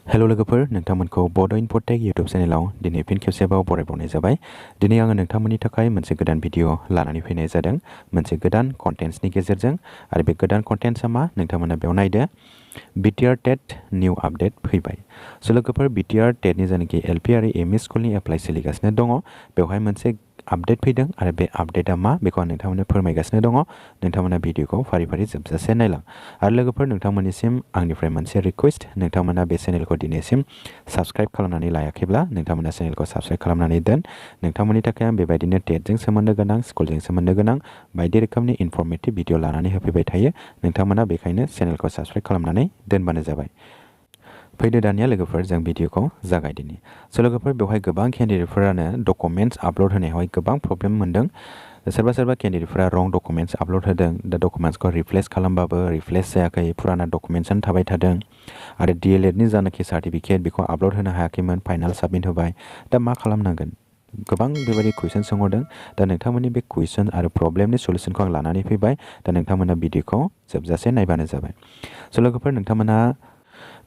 Hello लोगोफोर नोंथांमोनखौ बड' इनफ'टेक इउट्यूब चेनेलाव दिनै fin खेबसेबाव बरायबावनाय जाबाय। दिनै आङो नोंथांमोननि थाखाय मोनसे गोदान भिडिअ लानानै फैनाय जादों मोनसे गोदान कन्टेन्ट्सनि गेजेरजों आरो बे गोदान कन्टेन्ट्सआ मा नोंथांमोना बेयाव नायदो BTR TET निउ आपडेट फैबाय। स' लोगोफोर BTR TET नि जायनाखि LP आरो ME स्कुलनि एप्लाइ सोलिगासिनो दङ बेवहाय मोनसे आपडेट फैदों आरो बे आपडेटआ मा बेखौ आं नोंथांमोननो फोरमायगासिनो दङ। नोंथांमोना भिडिअखौ फारि फारि जोबजासे नायलां आरो लोगोफोर नोंथांमोननिसिम आंनिफ्राय मोनसे रिक्वेस्ट नोंथांमोना बे चेनेलखौ दिनैसिम साबस्क्राइब खालामनानै लायाखैब्ला नोंथांमोना चेनेलखौ साबस्क्राइब खालामनानै दोन। नोंथांमोननि थाखाय आं बेबायदिनो टेटजों सोमोन्दो गोनां स्कुलजों सोमोन्दो गोनां बायदि रोखोमनि इनफर्मेटिभ भिडिअ लानानै होफैबाय थायो। नोंथांमोना बेखायनो चेनेलखौ साबस्क्राइब खालामनानै दोनबानो जाबाय। फैदो दानिया लोगोफोर जों भिडिअखौ जागायदिनि। स' लोगोफोर बेवहाय गोबां केन्डिडेटफोरानो डकुमेन्ट्स आपल'ड होनायावहाय गोबां प्रब्लेम मोन्दों। सोरबा केन्डिडेटफोरा रं डकुमेन्ट्स आपल'ड होदों। दा डकुमेन्ट्सखौ रिप्लेस खालामबाबो रिप्लेस जायाखै, फुराना डकुमेन्ट्सआनो थाबाय थादों। आरो DLEDनि जानाखि सार्टिफिकेट बेखौ आपल'ड होनो हायाखैमोन, फाइनाल साबमिट होबाय। दा मा खालामनांगोन? गोबां बेबायदि कुइसन सोंहरदों। दा नोंथांमोननि बे कुइसन आरो प्रब्लेमनि सलुसनखौ आं लानानै फैबाय। दा नोंथांमोना भिडिअखौ जोबजासे नायबानो जाबाय। स' लोगोफोर नोंथांमोना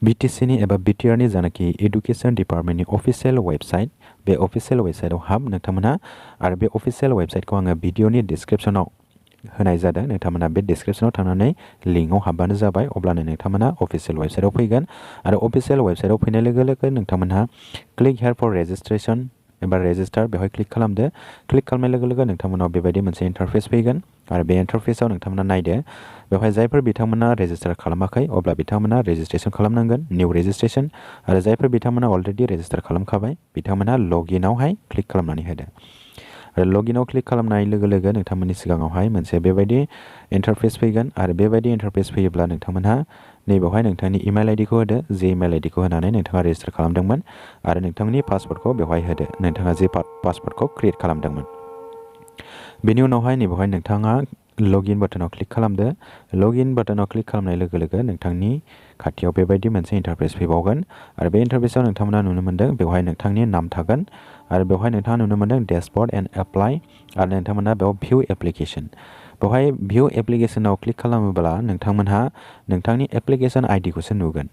BTCनि एबा BTRनि जानाखि एडुकेसन डिपार्टमेन्टनि अफिसियेल वेबसाइट बे अफिसियेल वेबसाइटआव हाब नोंथांमोना आरो बे अफिसियेल वेबसाइटखौ आङो भिडिअनि डिसक्रिपसनाव होनाय जादों। नोंथांमोना बे डिसक्रिपसनाव थांनानै लिंकआव हाबबानो जाबाय। अब्लानो नोंथांमोना अफिसियेल वेबसाइटआव फैगोन आरो अफिसियेल वेबसाइटआव फैनाय लोगो लोगो नोंथांमोनहा क्लिक हेयार फर रेजिस्ट्रेसन एबा रेजिस्टार बेवहाय क्लिक खालामदो। क्लिक खालामनाय लोगो लोगो नोंथांमोनाव बेबायदि मोनसे इन्टारफेस फैगोन आरो बे इन्टारफेसआव नोंथांमोना नायदो बेवहाय जायफोर बिथांमोना रेजिस्टार खालामाखै अब्ला बिथांमोना रेजिस्ट्रेसन खालामनांगोन, निउ रेजिस्ट्रेसन। आरो जायफोर बिथांमोना अलरेडि रेजिस्टार खालामखाबाय बिथांमोना लगइनआवहाय क्लिक खालामनानै होदो। आरो लगइनआव क्लिक खालामनाय लोगो लोगो नोंथांमोननि सिगाङावहाय मोनसे बेबायदि इन्टारफेस फैगोन आरो बेबायदि इन्टारफेस फैयोब्ला नोंथांमोनहा नैबेवहाय नोंथांनि इमेल आइडिखौ होदो। जे इमेल आइडिखौ होनानै नोंथाङा रेजिस्टार खालामदोंमोन आरो नोंथांनि पासवर्डखौ बेवहाय होदो, नोंथाङा जे पासवर्डखौ क्रिएट खालामदोंमोन। बेनि उनावहाय नैबेवहाय नोंथाङा लगइन बाटनाव क्लिक खालामदो। लगइन बाटनाव क्लिक खालामनाय लोगो लोगो नोंथांनि खाथियाव बेबायदि मोनसे इन्टारफेस फैबावगोन आरो बे इन्टारफेसआव नोंथांमोना नुनो मोन्दों बेवहाय नोंथांनि नाम थागोन आरो बेवहाय नोंथाङा नुनो मोन्दों डेशबर्ड एन्ड एप्लाइ आरो नोंथांमोना बेयाव भिउ एप्लिकेसन। बेवहाय भिउ एप्लिकेसनाव क्लिक खालामोब्ला नोंथांमोनहा नोंथांनि एप्लिकेसन आइडिखौसो नुगोन।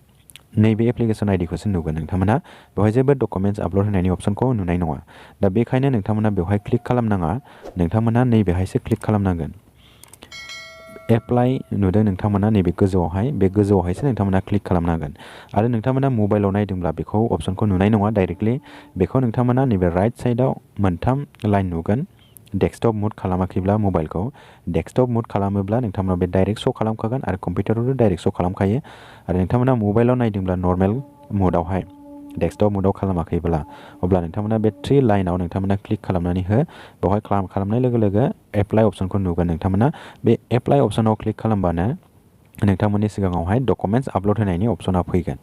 नैबे एप्लिकेसन आइडिखौसो नुगोन। नोंथांमोना बेवहाय जेबो डकुमेन्ट्स आपल'ड होनायनि अप्सनखौ नुनाय नङा। दा बेखायनो नोंथांमोना बेवहाय क्लिक खालामनाङा, नोंथांमोना नैबेहायसो क्लिक खालामनांगोन। एप्लाइ नुदों नोंथांमोना नैबे गोजौआवहाय, बे गोजौआवहायसो नोंथांमोना क्लिक खालामनांगोन। आरो नोंथांमोना मबाइलाव नायदोंब्ला बेखौ अप्सनखौ नुनाय नङा डाइरेक्टलि। बेखौ नोंथांमोना नैबे राइट साइडआव मोनथाम लाइन नुगोन। डेस्कटप मुड खालामाखैब्ला मबाइलखौ, डेस्कटप मुड खालामोब्ला नोंथांमोना बे डाइरेक्ट श' खालामखागोन आरो कम्पिउटारावबो डाइरेक्ट श' खालामखायो। आरो नोंथांमोना मबाइलाव नायदोंब्ला नर्मेल मुडआवहाय डेस्कटप मुडआव खालामाखैब्ला अब्ला नोंथांमोना बे थ्रि लाइनाव नोंथांमोना क्लिक खालामनानै हो। बेवहाय खालामनाय लोगो लोगो एप्लाइ अप्सनखौ नुगोन। नोंथांमोना बे एप्लाइ अप्सनाव क्लिक खालामबानो नोंथांमोननि सिगाङावहाय डकुमेन्ट्स आपल'ड होनायनि अप्सना फैगोन।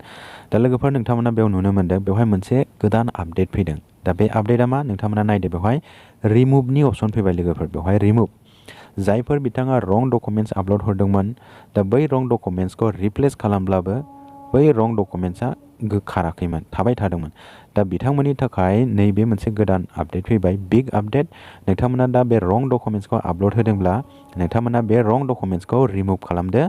दा लोगोफोर नोंथांमोना बेयाव नुनो मोन्दों बेवहाय मोनसे गोदान आपडेट फैदों। दा बे आपडेटआ मा नोंथांमोना नायदो बेवहाय रिमुभनि अप्सन फैबाय लोगोफोर। बेवहाय रिमुभ जायफोर बिथाङा रं डकुमेन्ट्स आपल'ड हरदोंमोन दा बै रं डकुमेन्ट्सखौ रिप्लेस खालामब्लाबो बै रं डकुमेन्ट्सआ खाराखैमोन, थाबाय थादोंमोन। दा बिथांमोननि थाखाय नैबे मोनसे गोदान आपडेट फैबाय, बिग आपडेट। नोंथांमोना दा बे रं डकुमेन्ट्सखौ आपल'ड होदोंब्ला नोंथांमोना बे रं डकुमेन्ट्सखौ रिमुभ खालामदो।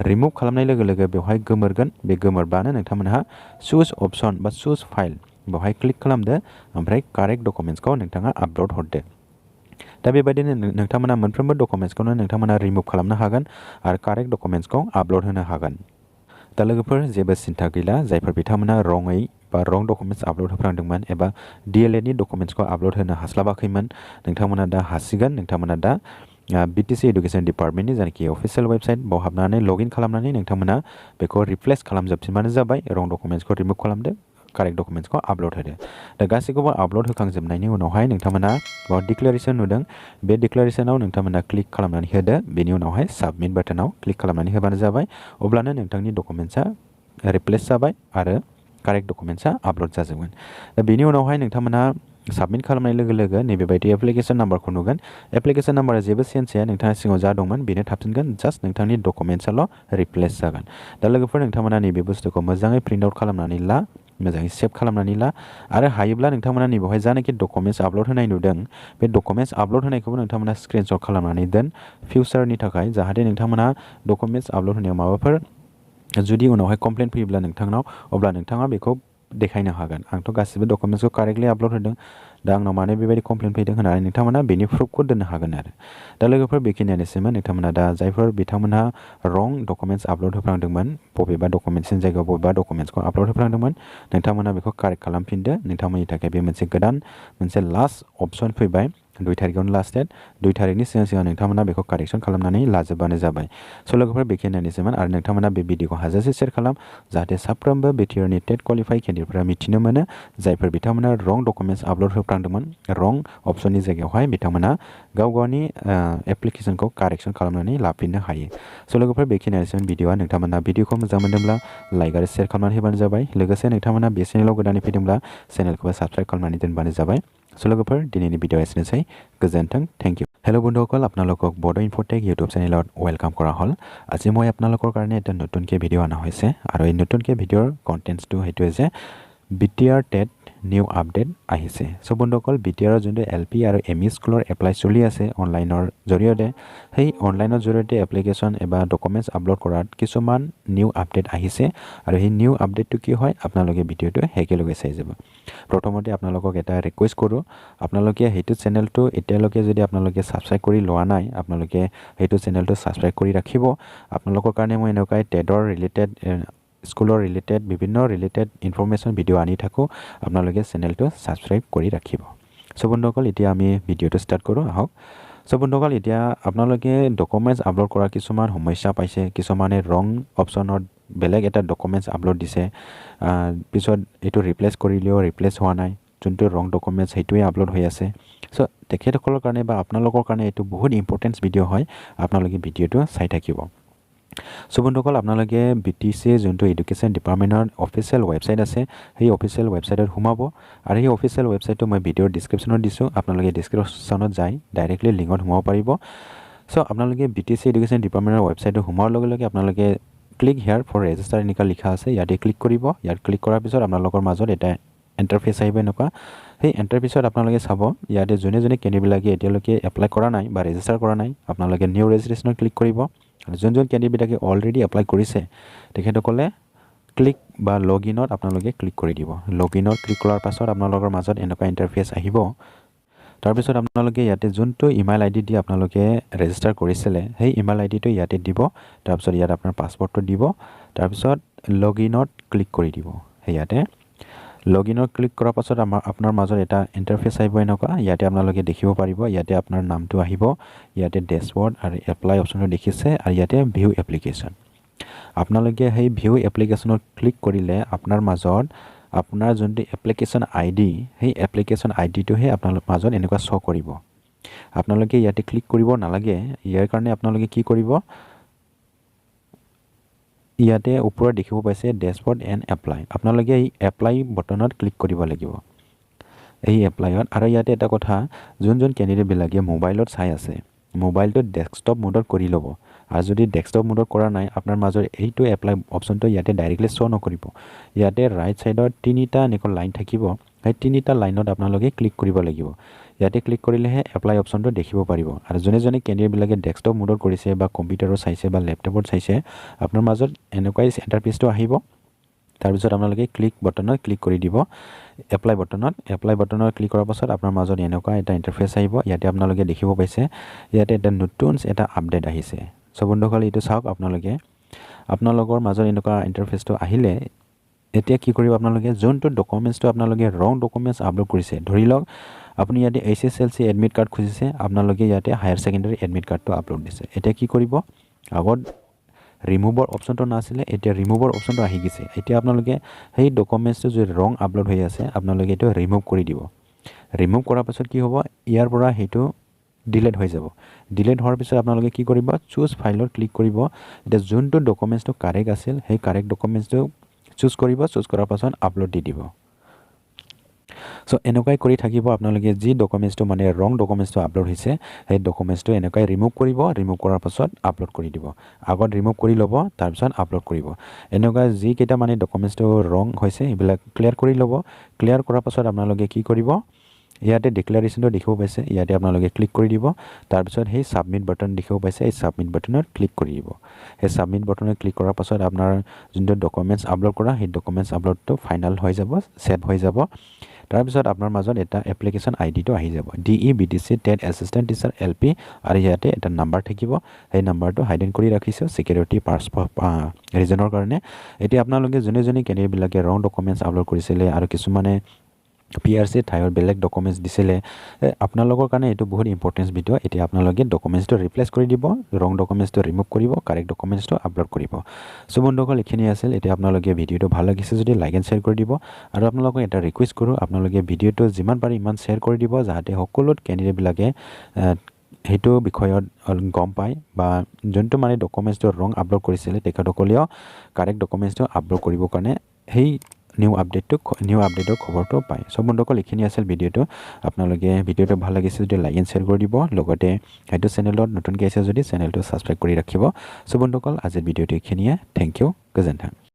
रिमुभ खालामनाय लोगो लोगो बेवहाय गोमोरगोन। बे गोमोरबानो नोंथांमोनहा चुज अप्सन बा चुज फाइल बेवहाय क्लिक खालामदो ओमफ्राय कारेक्ट डकुमेन्ट्सखौ नोंथाङा आपल'ड हरदो। दा बेबायदिनो नोंथांमोना मोनफ्रोमबो डकुमेन्ट्सखौनो नोंथांमोना रिमुभ खालामनो हागोन आरो कारेक्ट डकुमेन्ट्सखौ आपल'ड होनो हागोन। दा लोगोफोर जेबो सिन्था गैला, जायफोर बिथांमोना रङै बा रं डकुमेन्ट्स आपल'ड होफ्रांदोंमोन एबा DLEDनि डकुमेन्ट्सखौ आपल'ड होनो हास्लाबाखैमोन नोंथांमोना दा हासिगोन। नोंथांमोना दा BTC एडुकेसन डिपार्टमेन्टनि जायनाखि अफिसियेल वेबसाइट बाव हाबनानै लगइन खालामनानै नोंथांमोना बेखौ रिप्लेस खालामजोबफिनबानो जाबाय। रं डकुमेन्ट्सखौ रिमुभ खालामदो, कारेक्ट डकुमेन्ट्सखौ आपल'ड होदो। दा गासैखौबो आपल'ड होखांजोबनायनि उनावहाय नोंथांमोना बाव डिक्लारेसन नुदों, बे डिक्लारेसनाव नोंथांमोना क्लिक खालामनानै होदो। बेनि उनावहाय साबमिट बाटनाव क्लिक खालामनानै होबानो जाबाय। अब्लानो नोंथांनि डकुमेन्ट्सआ रिप्लेस जाबाय आरो कारेक्ट डकुमेन्ट्सआ आपल'ड जाजोबगोन। दा बेनि उनावहाय नोंथांमोना साबमिट खालामनाय लोगो लोगो नैबेबायदि एप्लिकेसन नाम्बारखौ नुगोन। एप्लिकेसन नाम्बारा जेबो चेन्ज जाया, नोंथाङा सिगाङाव जा दंमोन बेनो थाफिनगोन, जास्ट नोंथांनि डकुमेन्ट्सआल' रिप्लेस जागोन। दा लोगोफोर नोंथांमोना नैबे बुस्थुखौ मोजाङै प्रिन्ट आउट खालामनानै ला, मोजाङै सेभ खालामनानै ला आरो हायोब्ला नोंथांमोना नैबेवहाय जानाखि डकुमेन्ट्स आपल'ड होनाय नुदों बे डकुमेन्ट्स आपल'ड होनायखौबो नोंथांमोना स्क्रिनशट खालामनानै दोन फिउचारनि थाखाय, जाहाथे नोंथांमोना डकुमेन्ट्स आपल'ड होनायाव माबाफोर जुदि उनावहाय कमप्लेन फैयोब्ला नोंथांनाव अब्ला नोंथाङा बेखौ देखायनो हागोन आंथ' गासिबो डकुमेन्ट्सखौ कारेक्टलि आपल'ड होदों दा आंनाव माने बेबायदि कमप्लेन फैदों होननानै नोंथांमोना बेनि प्रुफखौ दोननो हागोन आरो दा लोगोफोर बेखिनियानोसैमोन नोंथांमोना दा जायफोर बिथांमोनहा रं डकुमेन्ट्स आपल'ड होफ्लांदोंमोन बबेबा डकुमेन्ट्सनि जायगायाव बबेबा डकुमेन्ट्सखौ आपल'ड होफ्लांदोंमोन नोंथांमोना बेखौ कारेक्ट खालामफिनदो नोंथांमोननि थाखाय बे मोनसे लास्ट अपसन फैबाय 2 तारिखआवनो लास्ट डेट 2 तारिखनि सिगां नोंथांमोना बेखौ कारेक्सन खालामनानै लाजोबबानो जाबाय स' लोगोफोर बेखिनियानोसैमोन आरो नोंथांमोना बे भिडिअखौ हाजासे शेयार खालाम जाहाथे साफ्रोमबो BTR टेट क्वालिफाइ केन्डिडेटफोरा मिथिनो मोनो जायफोर बिथांमोना रं डकुमेन्ट्स आपल'ड होफ्लांदोंमोन रं अपसननि जायगायावहाय बिथांमोना गाव गावनि एप्लिकेसनखौ कारेक्सन खालामनानै लाफिननो हायो स' लोगोफोर बेखिनियानोसैमोन भिडिअआ नोंथांमोना भिडिअखौ मोजां मोनदोंब्ला लाइक आरो शेयार खालामनानै होबानो जाबाय लोगोसे नोंथांमोना बे चेनेलाव गोदानै फैदोंब्ला चेनेलखौबो साबस्क्राइब खालामनानै दोनबानो जाबाय स' लोगोफोर दिनैनि भिडिअ एसेनोसै गोजोन्थों থেংক ইউ হেল্ল' বন্ধুসকল আপোনালোকক বড়ো ইনফোটেক ইউটিউব চেনেলত ৱেলকাম কৰা হ'ল আজি মই আপোনালোকৰ কাৰণে এটা নতুনকৈ ভিডিঅ' অনা হৈছে আৰু এই নতুনকৈ ভিডিঅ'ৰ কণ্টেণ্টছটো সেইটোৱে যে BTR TET নিউ আপডেট আহিছে চ' বন্ধুসকল BTRৰ যোনটো LP আৰু ME স্কুলৰ এপ্লাই চলি আছে অনলাইনৰ জৰিয়তে সেই অনলাইনৰ জৰিয়তে এপ্লিকেশ্যন বা ডকুমেণ্টছ আপলোড কৰাত কিছুমান নিউ আপডেট আহিছে আৰু সেই নিউ আপডেটটো কি হয় আপোনালোকে ভিডিঅ'টো একেলগে চাই যাব প্ৰথমতে আপোনালোকক এটা ৰিকুৱেষ্ট কৰোঁ আপোনালোকে সেইটো চেনেলটো এতিয়ালৈকে যদি আপোনালোকে ছাবস্ক্ৰাইব কৰি লোৱা নাই আপোনালোকে সেইটো চেনেলটো ছাবস্ক্ৰাইব কৰি ৰাখিব আপোনালোকৰ কাৰণে মই এনেকুৱাই টেটৰ ৰিলেটেড স্কুলৰ ৰিলেটেড বিভিন্ন ৰিলেটেড ইনফৰমেশ্যন ভিডিঅ' আনি থাকোঁ আপোনালোকে চেনেলটো ছাবস্ক্ৰাইব কৰি ৰাখিব চ' বন্ধুসকল এতিয়া আমি ভিডিঅ'টো ষ্টাৰ্ট কৰোঁ আহক চ' বন্ধুসকল এতিয়া আপোনালোকে ডকুমেণ্টছ আপলোড কৰা কিছুমান সমস্যা পাইছে কিছুমানে ৰং অপশ্যনত বেলেগ এটা ডকুমেণ্টছ আপলোড দিছে পিছত এইটো ৰিপ্লেচ কৰিলেও ৰিপ্লেচ হোৱা নাই যোনটো ৰং ডকুমেণ্টছ সেইটোৱে আপলোড হৈ আছে চ' তেখেতসকলৰ কাৰণে বা আপোনালোকৰ কাৰণে এইটো বহুত ইম্পৰ্টেণ্ট ভিডিঅ' হয় আপোনালোকে ভিডিঅ'টো চাই থাকিব চ' বন্ধুসকল আপোনালোকে BTC যোনটো এডুকেশ্যন ডিপাৰ্টমেণ্টৰ অফিচিয়েল ৱেবছাইট আছে সেই অফিচিয়েল ৱেবছাইটত সোমাব আৰু সেই অফিচিয়েল ৱেবছাইটটো মই ভিডিঅ'ৰ ডিছক্ৰিপশ্যনত দিছোঁ আপোনালোকে ডিছক্ৰিপশ্যনত যাই ডাইৰেক্টলি লিংকত সোমাব পাৰিব চ' আপোনালোকে BTC এডুকেশ্যন ডিপাৰ্টমেণ্টৰ ৱেবছাইটটো সোমোৱাৰ লগে লগে আপোনালোকে ক্লিক হিয়াৰ ফৰ ৰেজিষ্টাৰ এনেকুৱা লিখা আছে ইয়াতে ক্লিক কৰিব ইয়াত ক্লিক কৰাৰ পিছত আপোনালোকৰ মাজত এটা ইণ্টাৰফেচ আহিব এনেকুৱা সেই ইণ্টাৰফেচত আপোনালোকে চাব ইয়াতে যোনে কেণ্ডিডেটবিলাকে এতিয়ালৈকে এপ্লাই কৰা নাই বা ৰেজিষ্টাৰ কৰা নাই আপোনালোকে নিউ ৰেজিষ্ট্ৰেশ্যনত ক্লিক কৰিব আৰু যোন কেণ্ডিডেটবিলাকে অলৰেডি এপ্লাই কৰিছে তেখেতসকলে ক্লিক বা লগ ইনত আপোনালোকে ক্লিক কৰি দিব লগ ইনত ক্লিক কৰাৰ পাছত আপোনালোকৰ মাজত এনেকুৱা ইণ্টাৰফেচ আহিব তাৰপিছত আপোনালোকে ইয়াতে যোনটো ইমেইল আইডি দি আপোনালোকে ৰেজিষ্টাৰ কৰিছিলে সেই ইমেইল আইডিটো ইয়াতে দিব তাৰপিছত ইয়াত আপোনাৰ পাছৱৰ্ডটো দিব তাৰপিছত লগ ইনত ক্লিক কৰি দিব ইয়াতে লগ ইনত ক্লিক কৰাৰ পাছত আপোনাৰ মাজত এটা ইণ্টাৰফেচ আহিব এনেকুৱা ইয়াতে আপোনালোকে দেখিব পাৰিব ইয়াতে আপোনাৰ নামটো আহিব ইয়াতে ডেছবৰ্ড আৰু এপ্লাই অপশ্যনটো দেখিছে আৰু ইয়াতে ভিউ এপ্লিকেশ্যন আপোনালোকে সেই ভিউ এপ্লিকেশ্যনত ক্লিক কৰিলে আপোনাৰ মাজত আপোনাৰ যোনটো এপ্লিকেশ্যন আইডি সেই এপ্লিকেশ্যন আইডিটোহে আপোনালোকৰ মাজত এনেকুৱা শ্ব' কৰিব আপোনালোকে ইয়াতে ক্লিক কৰিব নালাগে ইয়াৰ কাৰণে আপোনালোকে কি কৰিব ইয়াতে ওপৰত দেখিব পাইছে ডেছবৰ্ড এণ্ড এপ্লাই আপোনালোকে এই এপ্লাই বটনত ক্লিক কৰিব লাগিব এই এপ্লাইত আৰু ইয়াতে এটা কথা যোন কেণ্ডিডেটবিলাকে মোবাইলত চাই আছে মোবাইলটো ডেস্কটপ মোডত কৰি ল'ব আৰু যদি ডেস্কটপ মোডত কৰা নাই আপোনাৰ মাজত এইটো এপ্লাই অপশ্যনটো ইয়াতে ডাইৰেক্টলি শ্ব' নকৰিব ইয়াতে ৰাইট ছাইডত তিনিটা এনেকুৱা লাইন থাকিব সেই তিনিটা লাইনত আপোনালোকে ক্লিক কৰিব লাগিব ইয়াতে ক্লিক কৰিলেহে এপ্লাই অপশ্যনটো দেখিব পাৰিব আৰু যোনে কেণ্ডিডেটবিলাকে ডেস্কটপ মোডত কৰিছে বা কম্পিউটাৰত চাইছে বা লেপটপত চাইছে আপোনাৰ মাজত এনেকুৱাই ইণ্টাৰফেচটো আহিব তাৰপিছত আপোনালোকে ক্লিক বটনত ক্লিক কৰি দিব এপ্লাই বটনত ক্লিক কৰাৰ পাছত আপোনাৰ মাজত এনেকুৱা এটা ইণ্টাৰফেচ আহিব ইয়াতে আপোনালোকে দেখিব পাইছে ইয়াতে এটা নতুন এটা আপডেট আহিছে চ' বন্ধুসকল এইটো চাওক আপোনালোকৰ মাজত এনেকুৱা ইণ্টাৰফেচটো আহিলে এতিয়া কি কৰিব আপোনালোকে যোনটো ডকুমেণ্টছটো আপোনালোকে ৰং ডকুমেণ্টছ আপলোড কৰিছে ধৰি লওক আপুনি ইয়াতে HSLC এডমিট কাৰ্ড খুজিছে আপোনালোকে ইয়াতে হায়াৰ ছেকেণ্ডেৰী এডমিট কাৰ্ডটো আপলোড দিছে এতিয়া কি কৰিব আগত ৰিমুভৰ অপশ্যনটো নাছিলে এতিয়া ৰিমুভৰ অপশ্যনটো আহি গৈছে এতিয়া আপোনালোকে সেই ডকুমেণ্টছটো যদি ৰং আপলোড হৈ আছে আপোনালোকে এইটো ৰিমুভ কৰি দিব ৰিমুভ কৰাৰ পাছত কি হ'ব ইয়াৰ পৰা সেইটো ডিলেট হৈ যাব ডিলেট হোৱাৰ পিছত আপোনালোকে কি কৰিব চুজ ফাইলত ক্লিক কৰিব এতিয়া যোনটো ডকুমেণ্টছটো কাৰেক্ট আছিল সেই কাৰেক্ট ডকুমেণ্টছটো চুজ কৰিব চুজ কৰাৰ পাছত আপলোড দি দিব চ' এনেকুৱাই কৰি থাকিব আপোনালোকে যি ডকুমেণ্টছটো মানে ৰং ডকুমেণ্টছটো আপলোড হৈছে সেই ডকুমেণ্টছটো এনেকুৱাই ৰিমুভ কৰিব ৰিমুভ কৰাৰ পাছত আপলোড কৰি দিব আগত ৰিমুভ কৰি ল'ব তাৰপিছত আপলোড কৰিব এনেকুৱা যিকেইটা মানে ডকুমেণ্টছটো ৰং হৈছে সেইবিলাক ক্লিয়াৰ কৰি ল'ব ক্লিয়াৰ কৰাৰ পাছত আপোনালোকে কি কৰিব ইয়াতে ডিক্লাৰেশ্যনটো দেখিব পাইছে ইয়াতে আপোনালোকে ক্লিক কৰি দিব তাৰপিছত সেই সাবমিট বাটন দেখিব পাইছে এই সাবমিট বাটনত ক্লিক কৰি দিব এই সাবমিট বাটনত ক্লিক কৰাৰ পাছত আপোনাৰ যোনটো ডকুমেন্টছ আপলোড কৰা সেই ডকুমেন্টছ আপলোডটো ফাইনাল হৈ যাব সেভ হৈ যাব তাৰপিছত আপোনাৰ মাজত এটা এপ্লিকেশ্যন আইডিটো আহি যাব DE BTC TET assistant teacher LP আৰু ইয়াতে এটা নাম্বাৰ থাকিব সেই নাম্বাৰটো হাইডেন কৰি ৰাখিছো সিকিউৰিটি ৰিজনৰ কাৰণে এতিয়া আপোনালোকে যোনে কেনেবিলাকে ৰং ডকুমেন্টছ আপলোড কৰিছিলে আৰু কিছুমানে PRC ঠাইৰ বেলেগ ডকুমেন্টছ দিছিলে আপোনালোকৰ কাৰণে এটো বহুত ইম্পৰ্টেন্স ভিডিও এতিয়া আপোনালোকে ডকুমেন্টছটো ৰিপ্লেস কৰি দিব ৰং ডকুমেন্টছটো ৰিমুভ কৰিব কাৰেক্ট ডকুমেন্টছটো আপলোড কৰিব সো বন্ধুসকল এখিনি আছিল এতিয়া আপোনালোকে ভিডিওটো ভাল লাগিছে যদি লাইক এণ্ড শেয়াৰ কৰি দিব আৰু আপোনালোকক এটা ৰিকুৱেষ্ট কৰো আপোনালোকে ভিডিওটো যিমান পাৰি ইমান শেয়াৰ কৰি দিব যাতে সকলো কেণ্ডিডেট বিলাকে হেতু বিষয়ত গম পায় বা যোনটো মানে ডকুমেন্টছটো ৰং আপলোড কৰিছিলে তেখেতসকলেও কাৰেক্ট ডকুমেন্টছটো আপলোড কৰিবৰ কাৰণে সেই নিউ আপডেটৰ খবৰটো পায় সব বন্ধুসকল এখিনি আছিল ভিডিওটো আপোনালোকে ভিডিওটো ভাল লাগিছে যদি লাইক এণ্ড শেয়াৰ কৰি দিব লগতে হেতু চেনেলত নতুনকৈ আছে যদি চেনেলটো সাবস্ক্ৰাইব কৰি ৰাখিব সব বন্ধুসকল আজিৰ ভিডিওটো এখিনিয়ে থ্যাংক ইউ গজেন্থা